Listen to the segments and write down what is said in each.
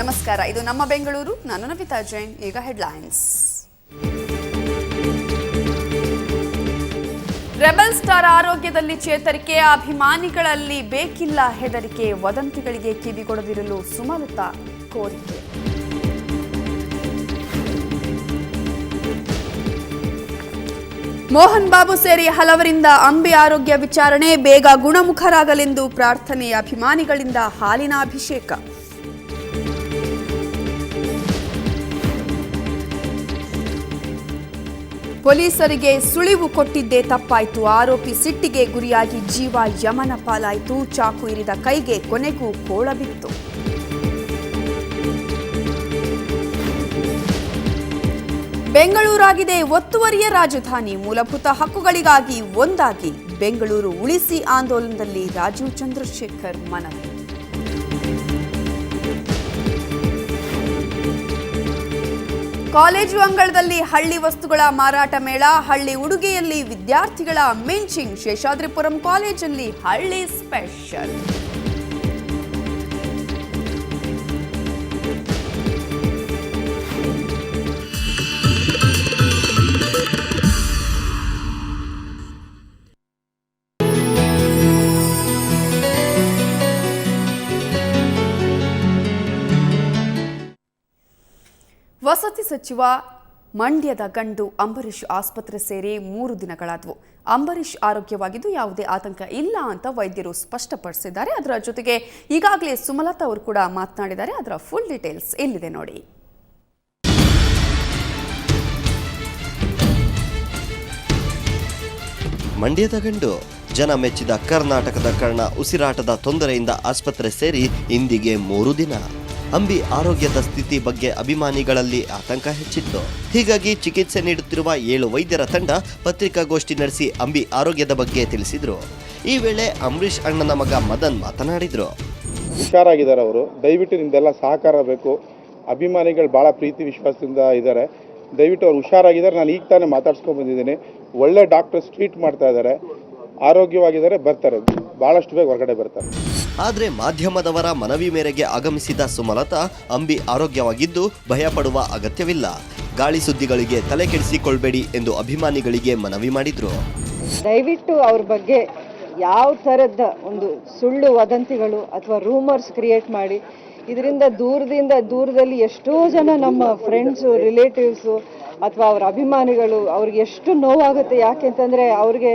ನಮಸ್ಕಾರ, ಇದು ನಮ್ಮ ಬೆಂಗಳೂರು. ನಾನು ನವಿತಾ ಜೈನ್. ಈಗ ಹೆಡ್ಲೈನ್ಸ್. ರೆಬಲ್ ಸ್ಟಾರ್ ಆರೋಗ್ಯದಲ್ಲಿ ಚೇತರಿಕೆ, ಅಭಿಮಾನಿಗಳಲ್ಲಿ ಬೇಕಿಲ್ಲ ಹೆದರಿಕೆ, ವದಂತಿಗಳಿಗೆ ಕಿವಿಗೊಡದಿರಲು ಸುಮಲತಾ ಕೋರಿಕೆ. ಮೋಹನ್ ಬಾಬು ಸೇರಿ ಹಲವರಿಂದ ಅಂಬಿ ಆರೋಗ್ಯ ವಿಚಾರಣೆ, ಬೇಗ ಗುಣಮುಖರಾಗಲೆಂದು ಪ್ರಾರ್ಥನೆ, ಅಭಿಮಾನಿಗಳಿಂದ ಹಾಲಿನ ಅಭಿಷೇಕ. ಪೊಲೀಸರಿಗೆ ಸುಳಿವು ಕೊಟ್ಟಿದ್ದೇ ತಪ್ಪಾಯಿತು, ಆರೋಪಿ ಸಿಟ್ಟಿಗೆ ಗುರಿಯಾಗಿ ಜೀವ ಯಮನ ಪಾಲಾಯಿತು, ಚಾಕು ಇರಿದ ಕೈಗೆ ಕೊನೆಗೂ ಕೋಳ ಬಿತ್ತು. ಬೆಂಗಳೂರಾಗಿದೆ ಒತ್ತುವರಿಯ ರಾಜಧಾನಿ, ಮೂಲಭೂತ ಹಕ್ಕುಗಳಿಗಾಗಿ ಒಂದಾಗಿ ಬೆಂಗಳೂರು ಉಳಿಸಿ ಆಂದೋಲನದಲ್ಲಿ ರಾಜೀವ್ ಚಂದ್ರಶೇಖರ್ ಮನವಿ. ಕಾಲೇಜು ಅಂಗಳದಲ್ಲಿ ಹಳ್ಳಿ ವಸ್ತುಗಳ ಮಾರಾಟ ಮೇಳ, ಹಳ್ಳಿ ಉಡುಗೆಯಲ್ಲಿ ವಿದ್ಯಾರ್ಥಿಗಳ ಮಿಂಚಿಂಗ್, ಶೇಷಾದ್ರಿಪುರಂ ಕಾಲೇಜಲ್ಲಿ ಹಳ್ಳಿ ಸ್ಪೆಷಲ್. ವಸತಿ ಸಚಿವ ಮಂಡ್ಯದ ಗಂಡು ಅಂಬರೀಶ್ ಆಸ್ಪತ್ರೆ ಸೇರಿ 3 ದಿನಗಳಾದವು. ಅಂಬರೀಶ್ ಆರೋಗ್ಯವಾಗಿದ್ದು ಯಾವುದೇ ಆತಂಕ ಇಲ್ಲ ಅಂತ ವೈದ್ಯರು ಸ್ಪಷ್ಟಪಡಿಸಿದ್ದಾರೆ. ಅದರ ಜೊತೆಗೆ ಈಗಾಗಲೇ ಸುಮಲತಾ ಅವರು ಕೂಡ ಮಾತನಾಡಿದ್ದಾರೆ. ಅದರ ಫುಲ್ ಡೀಟೇಲ್ಸ್ ಇಲ್ಲಿದೆ ನೋಡಿ. ಮಂಡ್ಯದ ಗಂಡು ಜನ ಮೆಚ್ಚಿದ ಕರ್ನಾಟಕದ ಕರ್ಣ ಉಸಿರಾಟದ ತೊಂದರೆಯಿಂದ ಆಸ್ಪತ್ರೆ ಸೇರಿ ಇಂದಿಗೆ 3 ದಿನ. ಅಂಬಿ ಆರೋಗ್ಯದ ಸ್ಥಿತಿ ಬಗ್ಗೆ ಅಭಿಮಾನಿಗಳಲ್ಲಿ ಆತಂಕ ಹೆಚ್ಚಿತ್ತು. ಹೀಗಾಗಿ ಚಿಕಿತ್ಸೆ ನೀಡುತ್ತಿರುವ 7 ವೈದ್ಯರ ತಂಡ ಪತ್ರಿಕಾಗೋಷ್ಠಿ ನಡೆಸಿ ಅಂಬಿ ಆರೋಗ್ಯದ ಬಗ್ಗೆ ತಿಳಿಸಿದ್ರು. ಈ ವೇಳೆ ಅಂಬರೀಶ್ ಅಣ್ಣನ ಮಗ ಮದನ್ ಮಾತನಾಡಿದ್ರು. ಹುಷಾರಾಗಿದ್ದಾರೆ ಅವರು, ದಯವಿಟ್ಟು ನಿಮ್ದೆಲ್ಲ ಸಹಕಾರ ಬೇಕು. ಅಭಿಮಾನಿಗಳು ಬಹಳ ಪ್ರೀತಿ ವಿಶ್ವಾಸದಿಂದ ಇದ್ದಾರೆ, ದಯವಿಟ್ಟು ಅವ್ರು ಹುಷಾರಾಗಿದ್ದಾರೆ. ನಾನು ಈಗ ತಾನೇ ಮಾತಾಡ್ಸ್ಕೊಂಡು ಬಂದಿದ್ದೀನಿ. ಒಳ್ಳೆ ಡಾಕ್ಟರ್ಸ್ ಟ್ರೀಟ್ ಮಾಡ್ತಾ ಇದ್ದಾರೆ, ಆರೋಗ್ಯವಾಗಿದ್ದಾರೆ, ಬರ್ತಾರೆ, ಬಹಳಷ್ಟು ಬೇಗ ಹೊರಗಡೆ ಬರ್ತಾರೆ. ಆದರೆ ಮಾಧ್ಯಮದವರ ಮನವಿ ಮೇರೆಗೆ ಆಗಮಿಸಿದ ಸುಮಲತಾ ಅಂಬಿ ಆರೋಗ್ಯವಾಗಿದ್ದು ಭಯ ಪಡುವ ಅಗತ್ಯವಿಲ್ಲ, ಗಾಳಿ ಸುದ್ದಿಗಳಿಗೆ ತಲೆ ಕೆಡಿಸಿಕೊಳ್ಬೇಡಿ ಎಂದು ಅಭಿಮಾನಿಗಳಿಗೆ ಮನವಿ ಮಾಡಿದ್ರು. ದಯವಿಟ್ಟು ಅವ್ರ ಬಗ್ಗೆ ಯಾವ ಥರದ ಒಂದು ಸುಳ್ಳು ವದಂತಿಗಳು ಅಥವಾ ರೂಮರ್ಸ್ ಕ್ರಿಯೇಟ್ ಮಾಡಿ ಇದರಿಂದ ದೂರದಲ್ಲಿ ಎಷ್ಟೋ ಜನ ನಮ್ಮ ಫ್ರೆಂಡ್ಸು, ರಿಲೇಟಿವ್ಸು ಅಥವಾ ಅವರ ಅಭಿಮಾನಿಗಳು ಅವ್ರಿಗೆ ಎಷ್ಟು ನೋವಾಗುತ್ತೆ. ಯಾಕೆಂತಂದರೆ ಅವ್ರಿಗೆ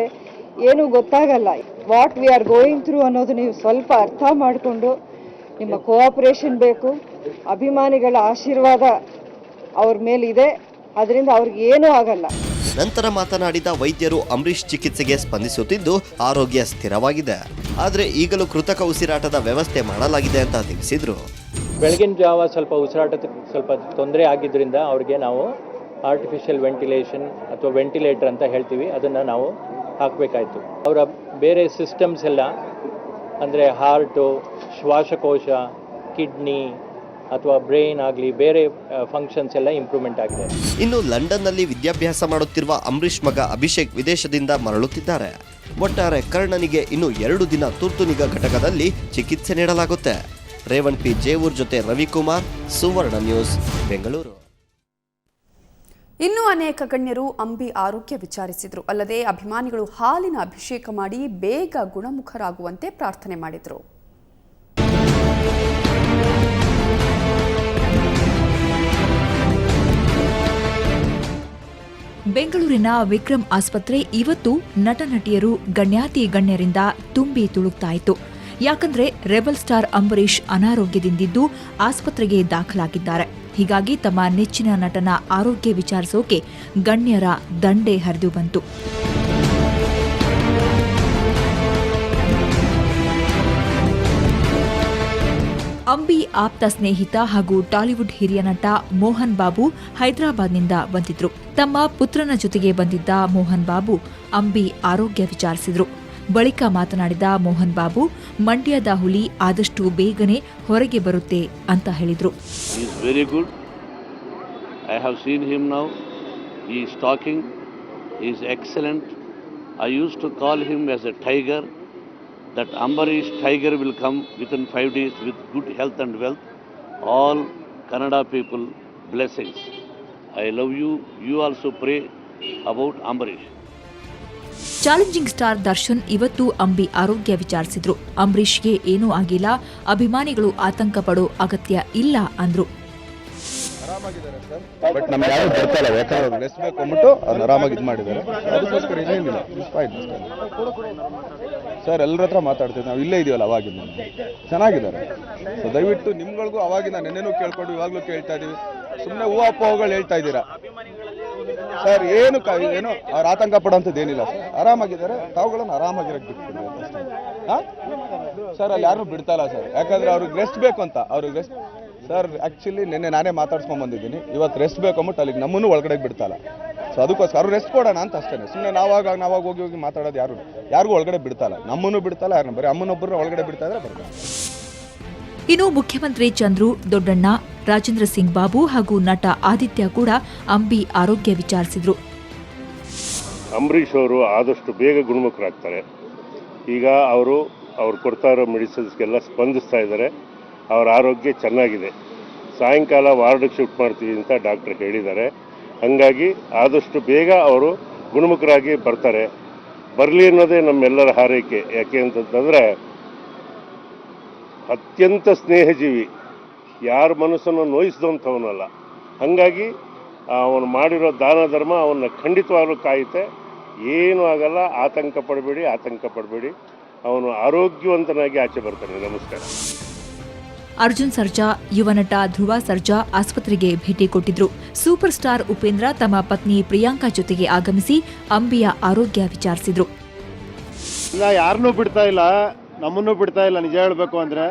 ಏನೂ ಗೊತ್ತಾಗಲ್ಲ. What we are going through ಅನ್ನೋದು ನೀವು ಸ್ವಲ್ಪ ಅರ್ಥ ಮಾಡಿಕೊಂಡು ನಿಮ್ಮ ಕೋಆಪರೇಷನ್ ಬೇಕು. ಅಭಿಮಾನಿಗಳ ಆಶೀರ್ವಾದ ಅವ್ರ ಮೇಲಿದೆ, ಅದರಿಂದ ಅವ್ರಿಗೆ ಏನೂ ಆಗಲ್ಲ. ನಂತರ ಮಾತನಾಡಿದ ವೈದ್ಯರು ಅಂಬರೀಶ್ ಚಿಕಿತ್ಸೆಗೆ ಸ್ಪಂದಿಸುತ್ತಿದ್ದು ಆರೋಗ್ಯ ಸ್ಥಿರವಾಗಿದೆ, ಆದರೆ ಈಗಲೂ ಕೃತಕ ಉಸಿರಾಟದ ವ್ಯವಸ್ಥೆ ಮಾಡಲಾಗಿದೆ ಅಂತ ತಿಳಿಸಿದ್ರು. ಬೆಳಗಿನ ಜಾವ ಸ್ವಲ್ಪ ಉಸಿರಾಟದ ಸ್ವಲ್ಪ ತೊಂದರೆ ಆಗಿದ್ದರಿಂದ ಅವ್ರಿಗೆ ನಾವು ಆರ್ಟಿಫಿಷಿಯಲ್ ವೆಂಟಿಲೇಷನ್ ಅಥವಾ ವೆಂಟಿಲೇಟರ್ ಅಂತ ಹೇಳ್ತೀವಿ, ಅದನ್ನು ನಾವು ಹಾಕಬೇಕಾಯಿತು. ಅವರ ಬೇರೆ ಸಿಸ್ಟಮ್ಸ್ ಎಲ್ಲ ಅಂದರೆ ಹಾರ್ಟು, ಶ್ವಾಸಕೋಶ, ಕಿಡ್ನಿ ಅಥವಾ ಬ್ರೈನ್ ಆಗಲಿ ಬೇರೆ ಫಂಕ್ಷನ್ಸ್ ಎಲ್ಲ ಇಂಪ್ರೂವ್ಮೆಂಟ್ ಆಗಿದೆ. ಇನ್ನು ಲಂಡನ್ನಲ್ಲಿ ವಿದ್ಯಾಭ್ಯಾಸ ಮಾಡುತ್ತಿರುವ ಅಂಬರೀಶ್ ಮಗ ಅಭಿಷೇಕ್ ವಿದೇಶದಿಂದ ಮರಳುತ್ತಿದ್ದಾರೆ. ಒಟ್ಟಾರೆ ಕರ್ಣನಿಗೆ ಇನ್ನು 2 ದಿನ ತುರ್ತು ನಿಗಾ ಘಟಕದಲ್ಲಿ ಚಿಕಿತ್ಸೆ ನೀಡಲಾಗುತ್ತೆ. ರೇವಣ್ ಪಿ ಜೇವೂರ್ ಜೊತೆ ರವಿಕುಮಾರ್, ಸುವರ್ಣ ನ್ಯೂಸ್, ಬೆಂಗಳೂರು. ಇನ್ನೂ ಅನೇಕ ಗಣ್ಯರು ಅಂಬಿ ಆರೋಗ್ಯ ವಿಚಾರಿಸಿದ್ರು. ಅಲ್ಲದೆ ಅಭಿಮಾನಿಗಳು ಹಾಲಿನ ಅಭಿಷೇಕ ಮಾಡಿ ಬೇಗ ಗುಣಮುಖರಾಗುವಂತೆ ಪ್ರಾರ್ಥನೆ ಮಾಡಿದರು. ಬೆಂಗಳೂರಿನ ವಿಕ್ರಮ್ ಆಸ್ಪತ್ರೆ ಇವತ್ತು ನಟ ನಟಿಯರು, ಗಣ್ಯಾತಿ ಗಣ್ಯರಿಂದ ತುಂಬಿ ತುಳುಕ್ತಾಯಿತು. ಯಾಕಂದ್ರೆ ರೆಬಲ್ ಸ್ಟಾರ್ ಅಂಬರೀಶ್ ಅನಾರೋಗ್ಯದಿಂದಿದ್ದು ಆಸ್ಪತ್ರೆಗೆ ದಾಖಲಾಗಿದ್ದಾರೆ. ಹೀಗಾಗಿ ತಮ್ಮ ನೆಚ್ಚಿನ ನಟನ ಆರೋಗ್ಯ ವಿಚಾರಿಸೋಕೆ ಗಣ್ಯರ ದಂಡೇ ಹರಿದು ಬಂತು. ಅಂಬಿ ಆಪ್ತ ಸ್ನೇಹಿತ ಹಾಗೂ ಟಾಲಿವುಡ್ ಹಿರಿಯ ನಟ ಮೋಹನ್ ಬಾಬು ಹೈದರಾಬಾದ್ನಿಂದ ಬಂದಿದ್ರು. ತಮ್ಮ ಪುತ್ರನ ಜೊತೆಗೆ ಬಂದಿದ್ದ ಮೋಹನ್ ಬಾಬು ಅಂಬಿ ಆರೋಗ್ಯ ವಿಚಾರಿಸಿದ್ರು. ಬಳಿಕ ಮಾತನಾಡಿದ ಮೋಹನ್ ಬಾಬು, ಮಂಡ್ಯದ ಹುಲಿ ಆದಷ್ಟು ಬೇಗನೆ ಹೊರಗೆ ಬರುತ್ತೆ ಅಂತ ಹೇಳಿದ್ರು. I have seen him now. He is talking. He is excellent. I used to call him as a tiger. That Ambarish tiger will come within 5 days with good health and wealth. all Kannada people blessings. I love you. You also pray about Ambarish. Challenging star Darshan ಇವತ್ತು ಅಂಬಿ ಆರೋಗ್ಯ ವಿಚಾರಿಸಿದ್ರು. ಅಂಬರೀಷ್ಗೆ ಏನೂ ಆಗಿಲ್ಲ, ಅಭಿಮಾನಿಗಳು ಆತಂಕ ಪಡೋ ಅಗತ್ಯ ಇಲ್ಲ ಅಂದ್ರು. ಆರಾಮಾಗಿದ್ದಾರೆ ಸರ್, ಬಟ್ ನಮ್ಗೆ ಯಾರು ಬರ್ತಾಯಿಲ್ಲ, ಯಾಕಂದ್ರೆ ಅವ್ರು ರೆಸ್ಬೇಕು ಅಂದ್ಬಿಟ್ಟು ಅವ್ರು ಆರಾಮಾಗಿ ಇದು ಮಾಡಿದ್ದಾರೆ. ಅದಕ್ಕೋಸ್ಕರ ಇನ್ನೇನಿಲ್ಲ ಸರ್, ಎಲ್ಲರ ಹತ್ರ ಮಾತಾಡ್ತೀವಿ, ನಾವು ಇಲ್ಲೇ ಇದೀವಲ್ಲ ಅವಾಗಿಂದ, ಚೆನ್ನಾಗಿದ್ದಾರೆ. ಸೊ ದಯವಿಟ್ಟು ನಿಮ್ಗಳಿಗೂ ಅವಾಗಿಂದ ನೆನ್ನೆನೂ ಕೇಳ್ಕೊಂಡು ಇವಾಗಲೂ ಕೇಳ್ತಾ ಇದೀವಿ, ಸುಮ್ಮನೆ ಹೂವು ಹೇಳ್ತಾ ಇದ್ದೀರಾ ಸರ್. ಏನು ಅವ್ರು ಆತಂಕ ಪಡೋಂಥದ್ದು ಏನಿಲ್ಲ ಸರ್, ಆರಾಮಾಗಿದ್ದಾರೆ. ತಾವುಗಳನ್ನು ಆರಾಮಾಗಿರಕ್ಕೆ ಬಿಟ್ಬಿಡಿ ಅಷ್ಟೇ. ಹಾಂ ಸರ್, ಅಲ್ಲಿ ಯಾರನ್ನೂ ಬಿಡ್ತಾ ಇಲ್ಲ ಸರ್, ಯಾಕಂದ್ರೆ ಅವ್ರಿಗೆ ರೆಸ್ಟ್ ಬೇಕು ಅಂತ. ಅವ್ರಿಗೆ ರೆಸ್ಟ್ ಸರ್, ಆ್ಯಕ್ಚುಲಿ ನಿನ್ನೆ ನಾನೇ ಮಾತಾಡ್ಸ್ಕೊಂಡ್ ಬಂದಿದ್ದೀನಿ, ಇವತ್ತು ರೆಸ್ಟ್ ಬೇಕು ಅಂದ್ಬಿಟ್ಟು ಅಲ್ಲಿಗೆ ನಮ್ಮನ್ನು ಒಳಗಡೆ ಬಿಡ್ತಾಯಿಲ್ಲ. ಸೊ ಅದಕ್ಕೋಸ್ಕರ ಅವ್ರು ರೆಸ್ಟ್ ಕೊಡೋಣ ಅಂತ ಅಷ್ಟೇ. ಸುಮ್ಮನೆ ನಾವಾಗ ಹೋಗಿ ಮಾತಾಡೋದು ಯಾರಿಗೂ ಒಳಗಡೆ ಬಿಡ್ತಾಯಿಲ್ಲ, ನಮ್ಮನ್ನು ಬಿಡ್ತಾಯಿಲ್ಲ, ಯಾರನ್ನ ಬರೀ ಅಮ್ಮನೊಬ್ಬರನ್ನ ಒಳಗಡೆ ಬಿಡ್ತಾ ಇದ್ರೆ ಬರ್ತಾರೆ. ಇನ್ನು ಮುಖ್ಯಮಂತ್ರಿ ಚಂದ್ರು, ದೊಡ್ಡಣ್ಣ, ರಾಜೇಂದ್ರ ಸಿಂಗ್ ಬಾಬು ಹಾಗೂ ನಟ ಆದಿತ್ಯ ಕೂಡ ಅಂಬಿ ಆರೋಗ್ಯ ವಿಚಾರಿಸಿದ್ರು. ಅಂಬರೀಷ್ ಅವರು ಆದಷ್ಟು ಬೇಗ ಗುಣಮುಖರಾಗ್ತಾರೆ. ಈಗ ಅವ್ರು ಕೊಡ್ತಾ ಇರೋ ಮೆಡಿಸಿನ್ಸ್ಗೆಲ್ಲ ಸ್ಪಂದಿಸ್ತಾ ಇದ್ದಾರೆ. ಅವರ ಆರೋಗ್ಯ ಚೆನ್ನಾಗಿದೆ. ಸಾಯಂಕಾಲ ವಾರ್ಡ್ಗೆ ಶಿಫ್ಟ್ ಮಾಡ್ತೀವಿ ಅಂತ ಡಾಕ್ಟರ್ ಹೇಳಿದ್ದಾರೆ. ಹಾಗಾಗಿ ಆದಷ್ಟು ಬೇಗ ಅವರು ಗುಣಮುಖರಾಗಿ ಬರ್ತಾರೆ. ಬರಲಿ ಅನ್ನೋದೇ ನಮ್ಮೆಲ್ಲರ ಹಾರೈಕೆ. ಯಾಕೆ ಅಂತಂತಂದರೆ ಅತ್ಯಂತ ಸ್ನೇಹಜೀವಿ, ಯಾರ ಮನಸ್ಸನ್ನು ನೋಯಿಸಿದಂಥವನಲ್ಲ. ಹಾಗಾಗಿ ಅವನು ಮಾಡಿರೋ ದಾನ ಧರ್ಮ ಅವನ್ನ ಖಂಡಿತವಾಗ್ಲೂ ಕಾಯುತ್ತೆ. ಏನೂ ಆಗಲ್ಲ, ಆತಂಕ ಪಡಬೇಡಿ. ಅವನು ಆರೋಗ್ಯವಂತನಾಗಿ ಆಚೆ ಬರ್ತಾನೆ. ನಮಸ್ಕಾರ. ಅರ್ಜುನ್ ಸರ್ಜಾ, ಯುವ ನಟ ಧ್ರುವ ಸರ್ಜಾ ಆಸ್ಪತ್ರೆಗೆ ಭೇಟಿ ಕೊಟ್ಟಿದ್ರು. ಸೂಪರ್ ಸ್ಟಾರ್ ಉಪೇಂದ್ರ ತಮ್ಮ ಪತ್ನಿ ಪ್ರಿಯಾಂಕಾ ಜೊತೆಗೆ ಆಗಮಿಸಿ ಅಂಬಿಯ ಆರೋಗ್ಯ ವಿಚಾರಿಸಿದ್ರು. ಇಲ್ಲ, ಯಾರನ್ನೂ ಬಿಡ್ತಾ ಇಲ್ಲ, ನಮ್ಮನ್ನು ಬಿಡ್ತಾ ಇಲ್ಲ. ನಿಜ ಹೇಳಬೇಕು ಅಂದ್ರೆ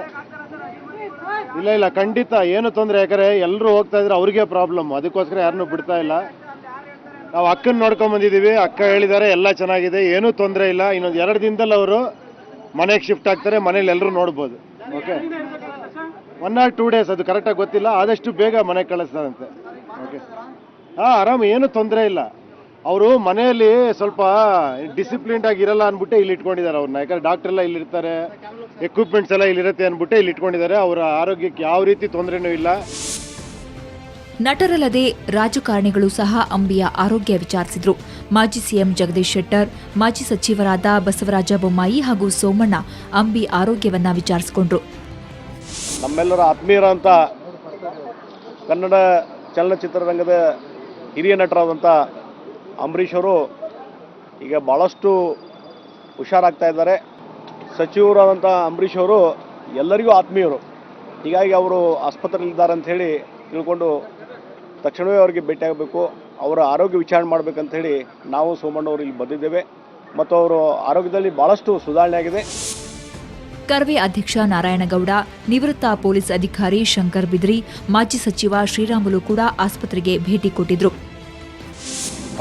ಇಲ್ಲ ಖಂಡಿತ ಏನು ತೊಂದರೆ. ಯಾಕಂದ್ರೆ ಎಲ್ಲರೂ ಹೋಗ್ತಾ ಇದ್ರೆ ಅವ್ರಿಗೆ ಪ್ರಾಬ್ಲಮ್, ಅದಕ್ಕೋಸ್ಕರ ಯಾರನ್ನೂ ಬಿಡ್ತಾ ಇಲ್ಲ. ನಾವು ಅಕ್ಕನ ನೋಡ್ಕೊಂಡ್ ಬಂದಿದ್ದೀವಿ, ಅಕ್ಕ ಹೇಳಿದ್ದಾರೆ ಎಲ್ಲ ಚೆನ್ನಾಗಿದೆ, ಏನೂ ತೊಂದರೆ ಇಲ್ಲ. ಇನ್ನೊಂದು 2 ದಿನದಲ್ಲಿ ಅವರು ಮನೆಗೆ ಶಿಫ್ಟ್ ಆಗ್ತಾರೆ, ಮನೇಲಿ ಎಲ್ಲರೂ ನೋಡ್ಬೋದು. ಓಕೆ, 1 or 2 days, ಅದು ಕರೆಕ್ಟಾಗಿ ಗೊತ್ತಿಲ್ಲ, ಆದಷ್ಟು ಬೇಗ ಮನೆಗೆ ಕಳಿಸ್ತಾರಂತೆ. ಓಕೆ, ಆರಾಮ್, ಏನು ತೊಂದರೆ ಇಲ್ಲ. ಅವರು ಮನೆಯಲ್ಲಿ ಸ್ವಲ್ಪ ಡಿಸಿಪ್ಲಿನ್ಡ್ ಆಗಿ ಇರಲ್ಲ ಅಂದ್ಬಿಟ್ಟೆ ಇಲ್ಲಿ ಇಟ್ಕೊಂಡಿದ್ದಾರೆ ಅವ್ರನ್ನ. ಯಾಕಂದ್ರೆ ಡಾಕ್ಟರ್ ಎಲ್ಲ ಇಲ್ಲಿ ಇರ್ತಾರೆ, ಎಕ್ವಿಪ್ಮೆಂಟ್ಸ್ ಎಲ್ಲ ಇಲ್ಲಿರುತ್ತೆ ಅಂದ್ಬಿಟ್ಟೆ ಇಲ್ಲಿ ಇಟ್ಕೊಂಡಿದ್ದಾರೆ. ಅವರ ಆರೋಗ್ಯಕ್ಕೆ ಯಾವ ರೀತಿ ತೊಂದರೆನೂ ಇಲ್ಲ. ನಟರಲ್ಲದೆ ರಾಜಕಾರಣಿಗಳು ಸಹ ಅಂಬಿಯ ಆರೋಗ್ಯ ವಿಚಾರಿಸಿದ್ರು. ಮಾಜಿ ಸಿಎಂ ಜಗದೀಶ್ ಶೆಟ್ಟರ್, ಮಾಜಿ ಸಚಿವರಾದ ಬಸವರಾಜ ಬೊಮ್ಮಾಯಿ ಹಾಗೂ ಸೋಮಣ್ಣ ಅಂಬಿ ಆರೋಗ್ಯವನ್ನ ವಿಚಾರಿಸಿಕೊಂಡ್ರು. ನಮ್ಮೆಲ್ಲರ ಆತ್ಮೀಯರ ಅಂತ ಕನ್ನಡ ಚಲನಚಿತ್ರರಂಗದ ಹಿರಿಯ ನಟರಾದಂಥ ಅಂಬರೀಷ್ ಅವರು ಈಗ ಭಾಳಷ್ಟು ಹುಷಾರಾಗ್ತಾ ಇದ್ದಾರೆ. ಸಚಿವರಾದಂಥ ಅಂಬರೀಷ್ ಅವರು ಎಲ್ಲರಿಗೂ ಆತ್ಮೀಯರು. ಹೀಗಾಗಿ ಅವರು ಆಸ್ಪತ್ರೆಯಲ್ಲಿದ್ದಾರೆ ಅಂತ ಹೇಳಿ ತಿಳ್ಕೊಂಡು ತಕ್ಷಣವೇ ಅವರಿಗೆ ಭೇಟಿಯಾಗಬೇಕು, ಅವರ ಆರೋಗ್ಯ ವಿಚಾರಣೆ ಮಾಡಬೇಕಂತ ಹೇಳಿ ನಾವು ಸೋಮಣ್ಣವರು ಇಲ್ಲಿ ಬಂದಿದ್ದೇವೆ. ಮತ್ತು ಅವರು ಆರೋಗ್ಯದಲ್ಲಿ ಭಾಳಷ್ಟು ಸುಧಾರಣೆ ಆಗಿದೆ. ಕರ್ವೆ ಅಧ್ಯಕ್ಷ ನಾರಾಯಣಗೌಡ, ನಿವೃತ್ತ ಪೊಲೀಸ್ ಅಧಿಕಾರಿ ಶಂಕರ್ ಬಿದ್ರಿ, ಮಾಜಿ ಸಚಿವ ಶ್ರೀರಾಮುಲು ಕೂಡ ಆಸ್ಪತ್ರೆಗೆ ಭೇಟಿ ಕೊಟ್ಟಿದ್ರು.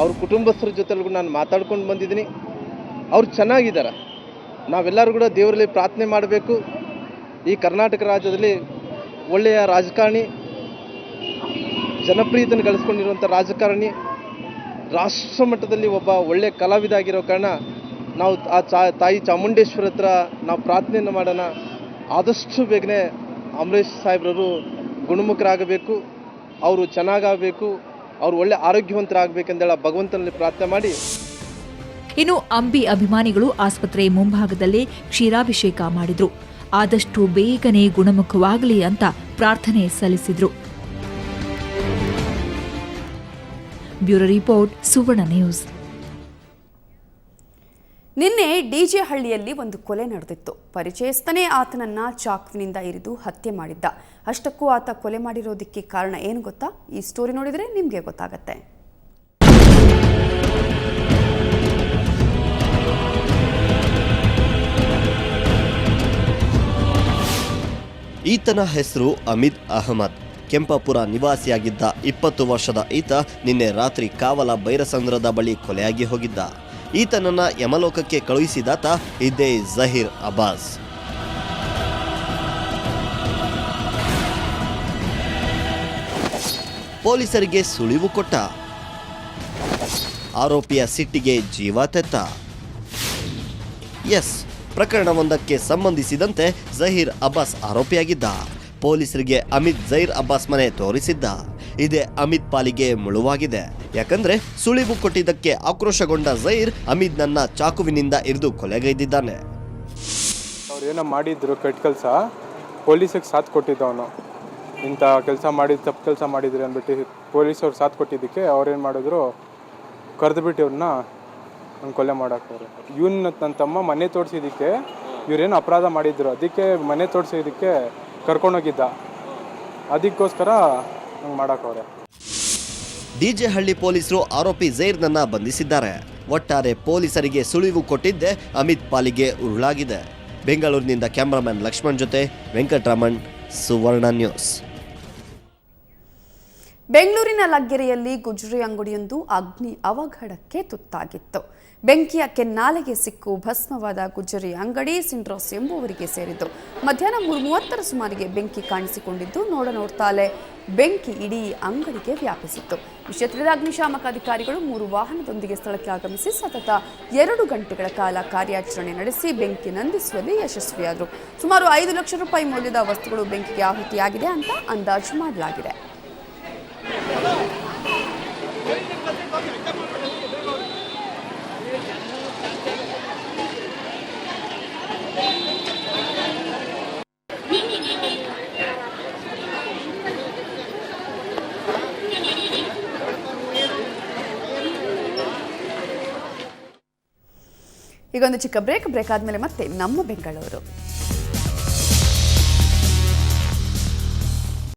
ಅವ್ರ ಕುಟುಂಬಸ್ಥರ ಜೊತೆ ನಾನು ಮಾತಾಡ್ಕೊಂಡು ಬಂದಿದ್ದೀನಿ. ಅವ್ರು ಚೆನ್ನಾಗಿದ್ದಾರೆ. ನಾವೆಲ್ಲರೂ ಕೂಡ ದೇವರಲ್ಲಿ ಪ್ರಾರ್ಥನೆ ಮಾಡಬೇಕು. ಈ ಕರ್ನಾಟಕ ರಾಜ್ಯದಲ್ಲಿ ಒಳ್ಳೆಯ ರಾಜಕಾರಣಿ, ಜನಪ್ರಿಯತೆಯನ್ನು ಗಳಿಸ್ಕೊಂಡಿರುವಂಥ ರಾಜಕಾರಣಿ, ರಾಷ್ಟ್ರ ಮಟ್ಟದಲ್ಲಿ ಒಬ್ಬ ಒಳ್ಳೆಯ ಕಲಾವಿದ ಆಗಿರೋ ಕಾರಣ ನಾವು ಆ ತಾಯಿ ಚಾಮುಂಡೇಶ್ವರಿ ಹತ್ರ ನಾವು ಪ್ರಾರ್ಥನೆಯನ್ನು ಮಾಡೋಣ. ಆದಷ್ಟು ಬೇಗನೆ ಅಂಬರೀಷ್ ಸಾಹೇಬ್ರವರು ಗುಣಮುಖರಾಗಬೇಕು, ಅವರು ಚೆನ್ನಾಗಬೇಕು, ಅವರು ಒಳ್ಳೆ ಆರೋಗ್ಯವಂತರಾಗಬೇಕೆಂದೇಳಿ ಭಗವಂತನಲ್ಲಿ ಪ್ರಾರ್ಥನೆ ಮಾಡಿ. ಇನ್ನು ಅಂಬಿ ಅಭಿಮಾನಿಗಳು ಆಸ್ಪತ್ರೆ ಮುಂಭಾಗದಲ್ಲೇ ಕ್ಷೀರಾಭಿಷೇಕ ಮಾಡಿದ್ರು. ಆದಷ್ಟು ಬೇಗನೆ ಗುಣಮುಖವಾಗಲಿ ಅಂತ ಪ್ರಾರ್ಥನೆ ಸಲ್ಲಿಸಿದ್ರು. ಬ್ಯೂರೋ ರಿಪೋರ್ಟ್, ಸುವರ್ಣ ನ್ಯೂಸ್. ನಿನ್ನೆ ಡಿಜೆ ಹಳ್ಳಿಯಲ್ಲಿ ಒಂದು ಕೊಲೆ ನಡೆದಿತ್ತು. ಪರಿಚಯಸ್ಥನೇ ಆತನನ್ನ ಚಾಕುವಿನಿಂದ ಇರಿದು ಹತ್ಯೆ ಮಾಡಿದ್ದ. ಅಷ್ಟಕ್ಕೂ ಆತ ಕೊಲೆ ಮಾಡಿರೋದಕ್ಕೆ ಕಾರಣ ಏನು ಗೊತ್ತಾ? ಈ ಸ್ಟೋರಿ ನೋಡಿದರೆ ನಿಮಗೆ ಗೊತ್ತಾಗತ್ತೆ. ಈತನ ಹೆಸರು ಅಮಿದ್ ಅಹಮದ್. ಕೆಂಪಾಪುರ ನಿವಾಸಿಯಾಗಿದ್ದ 20 ವರ್ಷದ ಈತ ನಿನ್ನೆ ರಾತ್ರಿ ಕಾವಲ ಬೈರಸಂದ್ರದ ಬಳಿ ಕೊಲೆಯಾಗಿ ಹೋಗಿದ್ದ. ಈತನನ್ನ ಯಮಲೋಕಕ್ಕೆ ಕಳುಹಿಸಿದಾತ ಇದೇ ಜಹೀರ್ ಅಬ್ಬಾಸ್. ಪೊಲೀಸರಿಗೆ ಸುಳಿವು ಕೊಟ್ಟ. ಆರೋಪಿಯ ಸಿಟ್ಟಿಗೆ ಜೀವ ತೆತ್ತ. ಪ್ರಕರಣವೊಂದಕ್ಕೆ ಸಂಬಂಧಿಸಿದಂತೆ ಜಹೀರ್ ಅಬ್ಬಾಸ್ ಆರೋಪಿಯಾಗಿದ್ದ. ಪೊಲೀಸರಿಗೆ ಅಮಿತ್ ಜೈರ್ ಅಬ್ಬಾಸ್ ಮನೆ ತೋರಿಸಿದ್ದ. ಇದೇ ಅಮಿತ್ ಪಾಲಿಗೆ ಮುಳುವಾಗಿದೆ. ಯಾಕಂದ್ರೆ ಸುಳಿವು ಕೊಟ್ಟಿದ್ದಕ್ಕೆ ಆಕ್ರೋಶಗೊಂಡ ಜೈರ್ ಅಮಿತ್ನನ್ನ ಚಾಕುವಿನಿಂದ ಇರಿದು ಕೊಲೆಗೈದಿದ್ದಾನೆ. ಅವ್ರೇನೋ ಮಾಡಿದ್ರು ಕೆಟ್ಟ ಕೆಲಸ, ಪೊಲೀಸಿಗೆ ಸಾಥ್ ಕೊಟ್ಟಿದ್ದವನು. ಇಂಥ ಕೆಲಸ ಮಾಡಿ ತಪ್ಪು ಕೆಲಸ ಮಾಡಿದ್ರಿ ಅಂದ್ಬಿಟ್ಟು ಪೊಲೀಸವ್ರು ಸಾಥ್ ಕೊಟ್ಟಿದ್ದಕ್ಕೆ ಅವ್ರೇನು ಮಾಡಿದ್ರು, ಕರೆದುಬಿಟ್ಟು ಇವ್ರನ್ನ ಕೊಲೆ ಮಾಡಾಕೋರು. ಇವನ್ನ ನನ್ನ ತಮ್ಮ ಮನೆ ತೋರಿಸಿದ್ದಕ್ಕೆ ಇವ್ರೇನು ಅಪರಾಧ ಮಾಡಿದ್ರು, ಅದಕ್ಕೆ ಮನೆ ತೋರಿಸಿದ್ದಕ್ಕೆ ಕರ್ಕೊಂಡೋಗಿದ್ದ, ಅದಕ್ಕೋಸ್ಕರ ಹಂಗೆ ಮಾಡಾಕವ್ರೆ. ಡಿಜೆ ಹಳ್ಳಿ ಪೊಲೀಸರು ಆರೋಪಿ ಜೈರ್ನನ್ನ ಬಂಧಿಸಿದ್ದಾರೆ. ಒಟ್ಟಾರೆ ಪೊಲೀಸರಿಗೆ ಸುಳಿವು ಕೊಟ್ಟಿದ್ದೆ ಅಮಿತ್ ಪಾಲಿಗೆ ಉರುಳಾಗಿದೆ. ಬೆಂಗಳೂರಿನಿಂದ ಕ್ಯಾಮರಾಮನ್ ಲಕ್ಷ್ಮಣ್ ಜೊತೆ ವೆಂಕಟರಮಣ್, ಸುವರ್ಣ ನ್ಯೂಸ್. ಬೆಂಗಳೂರಿನ ಲಗ್ಗೆರೆಯಲ್ಲಿ ಗುಜರಿ ಅಂಗಡಿಯೊಂದು ಅಗ್ನಿ ಅವಘಡಕ್ಕೆ ತುತ್ತಾಗಿತ್ತು. ಬೆಂಕಿಯ ಕೆನ್ನಾಲೆಗೆ ಸಿಕ್ಕು ಭಸ್ಮವಾದ ಗುಜರಿ ಅಂಗಡಿ ಸಿಂಡ್ರಾಸ್ ಎಂಬುವರಿಗೆ ಸೇರಿದ್ದು. ಮಧ್ಯಾಹ್ನ 3:30 ಸುಮಾರಿಗೆ ಬೆಂಕಿ ಕಾಣಿಸಿಕೊಂಡಿದ್ದು, ನೋಡ್ತಾಲೆ ಬೆಂಕಿ ಇಡೀ ಅಂಗಡಿಗೆ ವ್ಯಾಪಿಸಿತ್ತು. ವಿಷಯ ತಿಳಿದ ಅಗ್ನಿಶಾಮಕ ಅಧಿಕಾರಿಗಳು 3 ವಾಹನದೊಂದಿಗೆ ಸ್ಥಳಕ್ಕೆ ಆಗಮಿಸಿ ಸತತ 2 ಗಂಟೆಗಳ ಕಾಲ ಕಾರ್ಯಾಚರಣೆ ನಡೆಸಿ ಬೆಂಕಿ ನಂದಿಸುವಲ್ಲಿ ಯಶಸ್ವಿಯಾದರು. ಸುಮಾರು 5 ಲಕ್ಷ ರೂಪಾಯಿ ಮೌಲ್ಯದ ವಸ್ತುಗಳು ಬೆಂಕಿಗೆ ಆಹುತಿಯಾಗಿದೆ ಅಂತ ಅಂದಾಜು ಮಾಡಲಾಗಿದೆ. ಈಗೊಂದು ಚಿಕ್ಕ ಬ್ರೇಕ್ ಆದಮೇಲೆ ಮತ್ತೆ ನಮ್ಮ ಬೆಂಗಳೂರು.